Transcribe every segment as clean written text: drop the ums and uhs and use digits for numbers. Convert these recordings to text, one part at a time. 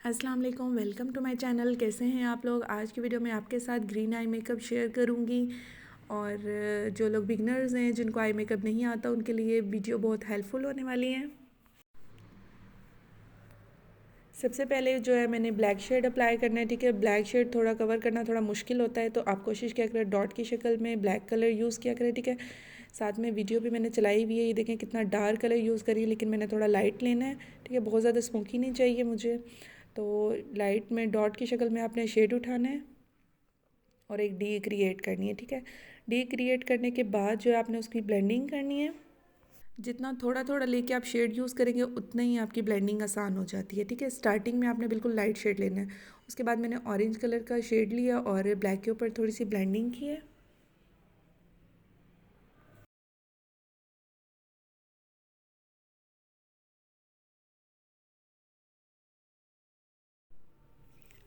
अस्सलाम वालेकुम, welcome to my channel. कैसे हैं आप लोग। आज की वीडियो में आपके साथ ग्रीन आई मेकअप शेयर करूंगी और जो लोग बिगनर्स हैं जिनको आई मेकअप नहीं आता उनके लिए वीडियो बहुत हेल्पफुल होने वाली है। सबसे पहले जो है मैंने ब्लैक शेड अप्लाई करना है। ठीक है, ब्लैक शेड थोड़ा कवर करना थोड़ा मुश्किल होता है, तो आप कोशिश किया करें डॉट की शक्ल में ब्लैक कलर यूज़ किया करें। ठीक है, साथ में वीडियो भी मैंने चलाई हुई है, ये देखें कितना डार्क कलर यूज़ करिए, लेकिन मैंने थोड़ा लाइट लेना है। ठीक है, बहुत ज़्यादा स्मोकी नहीं चाहिए मुझे, तो लाइट में डॉट की शक्ल में आपने शेड उठाना है और एक डी क्रिएट करनी है। ठीक है, डी क्रिएट करने के बाद जो है आपने उसकी ब्लेंडिंग करनी है। जितना थोड़ा थोड़ा लेके आप शेड यूज़ करेंगे उतना ही आपकी ब्लेंडिंग आसान हो जाती है। ठीक है, स्टार्टिंग में आपने बिल्कुल लाइट शेड लेना है। उसके बाद मैंने ऑरेंज कलर का शेड लिया और ब्लैक के ऊपर थोड़ी सी ब्लेंडिंग की है।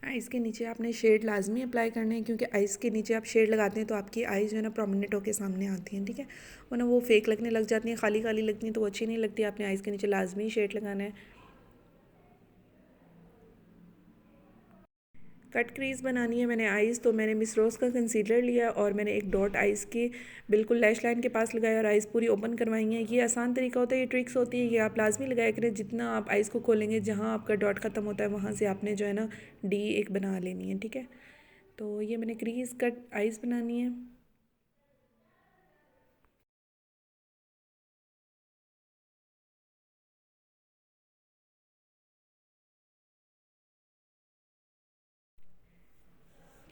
आइज़ के नीचे आपने शेड लाजमी अप्लाई करना है, क्योंकि आइज़ के नीचे आप शेड लगाते हैं तो आपकी आइज़ जो है ना प्रोमिनेंट होकर सामने आती हैं। ठीक है, वरना वो फेक लगने लग जाती हैं, खाली खाली लगती हैं, तो वो अच्छी नहीं लगती। आपने आइज़ के नीचे लाजमी शेड लगाना है। कट क्रीज बनानी है मैंने आइज़, तो मैंने मिस रोज़ का कंसीलर लिया और मैंने एक डॉट आइज़ की बिल्कुल लैश लाइन के पास लगाया और आइज़ पूरी ओपन करवाई है। ये आसान तरीका होता है, ये ट्रिक्स होती है, ये आप लाजमी लगाया करें। जितना आप आइज़ को खोलेंगे, जहाँ आपका डॉट ख़त्म होता है वहाँ से आपने जो है ना डी एक बना लेनी है। ठीक है, तो ये मैंने क्रीज कट आइज़ बनानी है।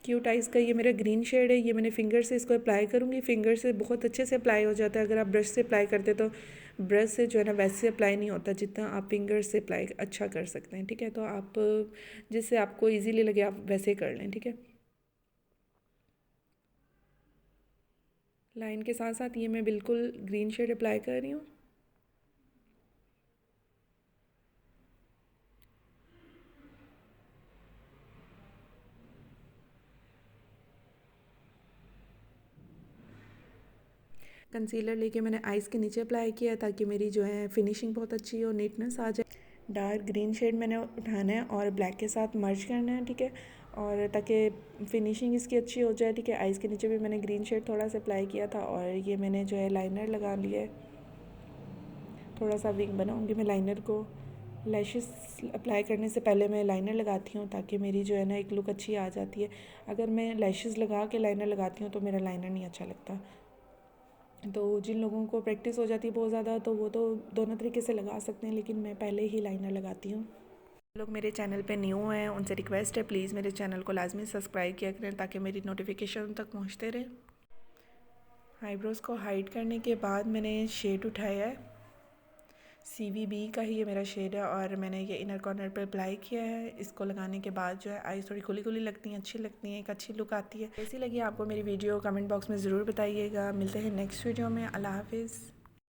क्यूट आइज़ का ये मेरा ग्रीन शेड है, ये मैंने फिंगर से इसको अप्लाई करूँगी। फिंगर से बहुत अच्छे से अप्लाई हो जाता है। अगर आप ब्रश से अप्लाई करते तो ब्रश से जो है ना वैसे अप्लाई नहीं होता जितना आप फिंगर से अप्लाई अच्छा कर सकते हैं। ठीक है, तो आप जिससे आपको इजीली लगे आप वैसे कर लें। ठीक है, लाइन के साथ साथ ये मैं बिल्कुल ग्रीन शेड अप्लाई कर रही हूँ। कंसीलर लेके मैंने आइज़ के नीचे अप्लाई किया ताकि मेरी जो है फिनिशिंग बहुत अच्छी हो, नीटनेस आ जाए। डार्क ग्रीन शेड मैंने उठाना है और ब्लैक के साथ मर्ज करना है। ठीक है, और ताकि फिनिशिंग इसकी अच्छी हो जाए। ठीक है, आइज़ के नीचे भी मैंने ग्रीन शेड थोड़ा सा अप्लाई किया था और ये मैंने जो है लाइनर लगा लिया है। थोड़ा सा विंग बनाऊंगी मैं लाइनर को। लैशेस अप्लाई करने से पहले मैं लाइनर लगाती हूँ ताकि मेरी जो है ना एक लुक अच्छी आ जाती है। अगर मैं लैशेस लगा के लाइनर लगाती हूँ तो मेरा लाइनर नहीं अच्छा लगता। तो जिन लोगों को प्रैक्टिस हो जाती है बहुत ज़्यादा तो वो तो दोनों तरीके से लगा सकते हैं, लेकिन मैं पहले ही लाइनर लगाती हूँ। लोग मेरे चैनल पे न्यू हैं उनसे रिक्वेस्ट है प्लीज़ मेरे चैनल को लाजमी सब्सक्राइब किया करें ताकि मेरी नोटिफिकेशन उन तक पहुँचते रहे। आईब्रोज़ को हाइड करने के बाद मैंने शेड उठाया है, CVB का ही ये मेरा शेड है और मैंने ये इनर कॉर्नर पे अप्लाई किया है। इसको लगाने के बाद जो है आईज थोड़ी खुली खुली लगती हैं, अच्छी लगती हैं, एक अच्छी लुक आती है। कैसी लगी आपको मेरी वीडियो कमेंट बॉक्स में ज़रूर बताइएगा। मिलते हैं नेक्स्ट वीडियो में। अल्लाह हाफिज़।